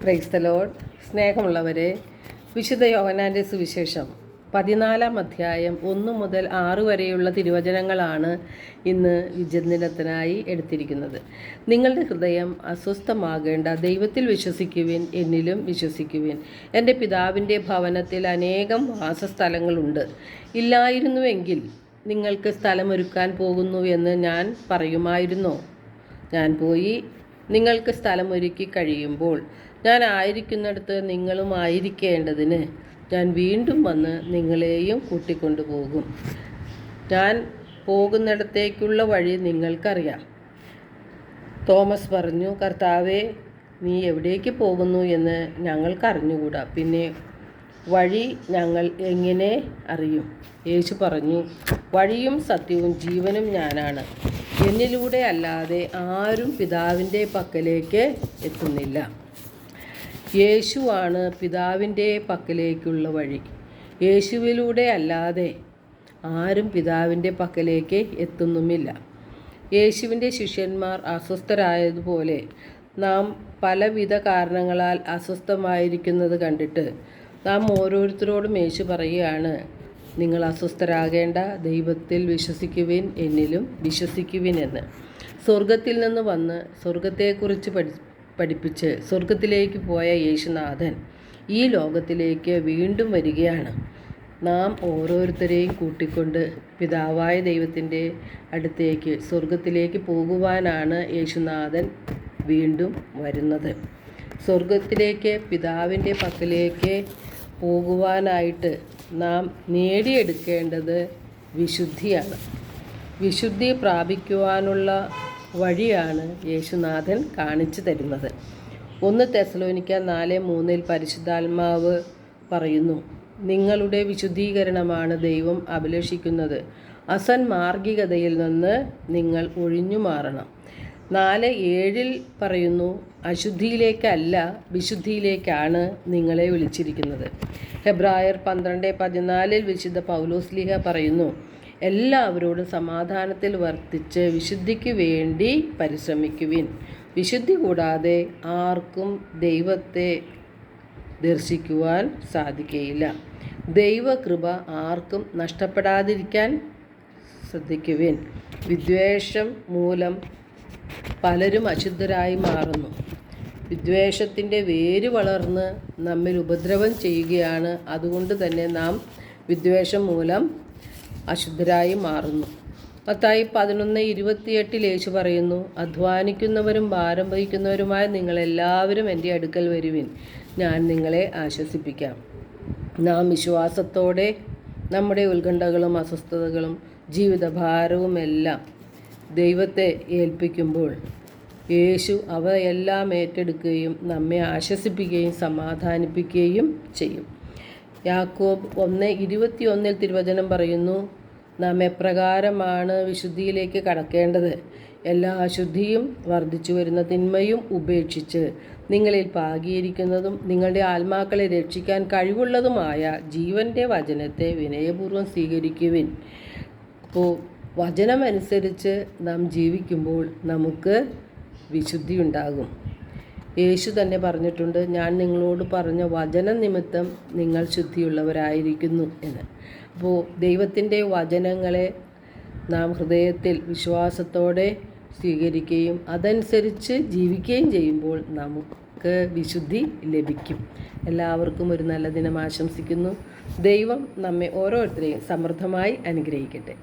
Praise the Lord. സ്നേഹമുള്ളവരെ, വിശുദ്ധ യോഹന്നാൻ്റെ സുവിശേഷം 14-ാം അധ്യായം 1 മുതൽ 6 വരെയുള്ള തിരുവചനങ്ങളാണ് ഇന്ന് വിചിന്തനത്തിനായി എടുത്തിരിക്കുന്നത്. നിങ്ങളുടെ ഹൃദയം അസ്വസ്ഥമാകേണ്ട, ദൈവത്തിൽ വിശ്വസിക്കുവിൻ, എന്നിലും വിശ്വസിക്കുവിൻ. എൻ്റെ പിതാവിൻ്റെ ഭവനത്തിൽ അനേകം വാസസ്ഥലങ്ങളുണ്ട്. ഇല്ലായിരുന്നുവെങ്കിൽ നിങ്ങൾക്ക് സ്ഥലമൊരുക്കാൻ പോകുന്നു എന്ന് ഞാൻ പറയുമായിരുന്നോ? ഞാൻ പോയി നിങ്ങൾക്ക് സ്ഥലമൊരുക്കി കഴിയുമ്പോൾ ഞാൻ ആയിരിക്കുന്നിടത്ത് നിങ്ങളും ആയിരിക്കേണ്ടതിന് ഞാൻ വീണ്ടും വന്ന് നിങ്ങളെയും കൂട്ടിക്കൊണ്ടുപോകും. ഞാൻ പോകുന്നിടത്തേക്കുള്ള വഴി നിങ്ങൾക്കറിയാം. തോമസ് പറഞ്ഞു, കർത്താവേ, നീ എവിടേക്ക് പോകുന്നു എന്ന് ഞങ്ങൾക്കറിഞ്ഞുകൂടാ, പിന്നെ വഴി ഞങ്ങൾ എങ്ങനെ അറിയും? യേശു പറഞ്ഞു, വഴിയും സത്യവും ജീവനും ഞാനാണ്. എന്നിലൂടെ അല്ലാതെ ആരും പിതാവിൻ്റെ പക്കലേക്ക് എത്തുന്നില്ല. യേശുവാണ് പിതാവിൻ്റെ പക്കലേക്കുള്ള വഴി. യേശുവിലൂടെ അല്ലാതെ ആരും പിതാവിൻ്റെ പക്കലേക്ക് എത്തുന്നുമില്ല. യേശുവിൻ്റെ ശിഷ്യന്മാർ അസ്വസ്ഥരായതുപോലെ നാം പലവിധ കാരണങ്ങളാൽ അസ്വസ്ഥമായിരിക്കുന്നത് കണ്ടിട്ട് നാം ഓരോരുത്തരോടും യേശു പറയുകയാണ്, നിങ്ങൾ അസ്വസ്ഥരാകേണ്ട, ദൈവത്തിൽ വിശ്വസിക്കുവിൻ, എന്നിലും വിശ്വസിക്കുവിൻ എന്ന്. സ്വർഗത്തിൽ നിന്ന് വന്ന് സ്വർഗത്തെക്കുറിച്ച് പഠിപ്പിച്ച് സ്വർഗത്തിലേക്ക് പോയ യേശുനാഥൻ ഈ ലോകത്തിലേക്ക് വീണ്ടും വരികയാണ്. നാം ഓരോരുത്തരെയും കൂട്ടിക്കൊണ്ട് പിതാവായ ദൈവത്തിൻ്റെ അടുത്തേക്ക്, സ്വർഗത്തിലേക്ക് പോകുവാനാണ് യേശുനാഥൻ വീണ്ടും വരുന്നത്. സ്വർഗത്തിലേക്ക്, പിതാവിൻ്റെ പക്കലേക്ക് പോകുവാനായിട്ട് നാം നേടിയെടുക്കേണ്ടത് വിശുദ്ധിയാണ്. വിശുദ്ധി പ്രാപിക്കുവാനുള്ള വഴിയാണ് യേശുനാഥൻ കാണിച്ചു തരുന്നത്. 1 തെസ്സലോനിക്ക 4:3 പരിശുദ്ധാത്മാവ് പറയുന്നു, നിങ്ങളുടെ വിശുദ്ധീകരണമാണ് ദൈവം അഭിലഷിക്കുന്നത്. അസന്മാർഗികതയിൽ നിന്ന് നിങ്ങൾ ഒഴിഞ്ഞു മാറണം. 4:7 പറയുന്നു, അശുദ്ധിയിലേക്കല്ല വിശുദ്ധിയിലേക്കാണ് നിങ്ങളെ വിളിച്ചിരിക്കുന്നത്. ഹെബ്രായർ 12:14 വിശുദ്ധ പൗലോസ്ലീഹ പറയുന്നു, എല്ലാവരോടും സമാധാനത്തിൽ വർത്തിച്ച് വിശുദ്ധിക്ക് വേണ്ടി പരിശ്രമിക്കുവിൻ. വിശുദ്ധി കൂടാതെ ആർക്കും ദൈവത്തെ ദർശിക്കുവാൻ സാധിക്കുകയില്ല. ദൈവകൃപ ആർക്കും നഷ്ടപ്പെടാതിരിക്കാൻ ശ്രദ്ധിക്കുവിൻ. വിദ്വേഷം മൂലം പലരും അശുദ്ധരായി മാറുന്നു. വിദ്വേഷത്തിൻ്റെ വേര് വളർന്ന് നമ്മിൽ ഉപദ്രവം ചെയ്യുകയാണ്. അതുകൊണ്ട് തന്നെ നാം വിദ്വേഷം മൂലം അശുദ്ധരായി മാറുന്നു. മത്തായി 11:28 യേശു പറയുന്നു, അധ്വാനിക്കുന്നവരും ഭാരം വഹിക്കുന്നവരുമായ നിങ്ങളെല്ലാവരും എൻ്റെ അടുക്കൽ വരുവിൻ, ഞാൻ നിങ്ങളെ ആശ്വസിപ്പിക്കാം. നാം വിശ്വാസത്തോടെ നമ്മുടെ ഉത്കണ്ഠകളും അസ്വസ്ഥതകളും ജീവിതഭാരവുമെല്ലാം ദൈവത്തെ ഏൽപ്പിക്കുമ്പോൾ യേശു അവയെല്ലാം ഏറ്റെടുക്കുകയും നമ്മെ ആശ്വസിപ്പിക്കുകയും സമാധാനിപ്പിക്കുകയും ചെയ്യും. യാക്കോബ് 1:21 തിരുവചനം പറയുന്നു, നാം എപ്രകാരമാണ് വിശുദ്ധിയിലേക്ക് കടക്കേണ്ടത്? എല്ലാ അശുദ്ധിയും വർദ്ധിച്ചു വരുന്ന തിന്മയും ഉപേക്ഷിച്ച് നിങ്ങളിൽ പാകിയിരിക്കുന്നതും നിങ്ങളുടെ ആത്മാക്കളെ രക്ഷിക്കാൻ കഴിവുള്ളതുമായ ജീവൻ്റെ വചനത്തെ വിനയപൂർവ്വം സ്വീകരിക്കുവിൻ. അപ്പോൾ വചനമനുസരിച്ച് നാം ജീവിക്കുമ്പോൾ നമുക്ക് വിശുദ്ധി ഉണ്ടാകും. യേശു തന്നെ പറഞ്ഞിട്ടുണ്ട്, ഞാൻ നിങ്ങളോട് പറഞ്ഞ വചന നിമിത്തം നിങ്ങൾ ശുദ്ധിയുള്ളവരായിരിക്കുന്നു എന്ന്. അപ്പോൾ ദൈവത്തിൻ്റെ വചനങ്ങളെ നാം ഹൃദയത്തിൽ വിശ്വാസത്തോടെ സ്വീകരിക്കുകയും അതനുസരിച്ച് ജീവിക്കുകയും ചെയ്യുമ്പോൾ നമുക്ക് വിശുദ്ധി ലഭിക്കും. എല്ലാവർക്കും ഒരു നല്ല ദിനം ആശംസിക്കുന്നു. ദൈവം നമ്മെ ഓരോരുത്തരെയും സമൃദ്ധമായി അനുഗ്രഹിക്കട്ടെ.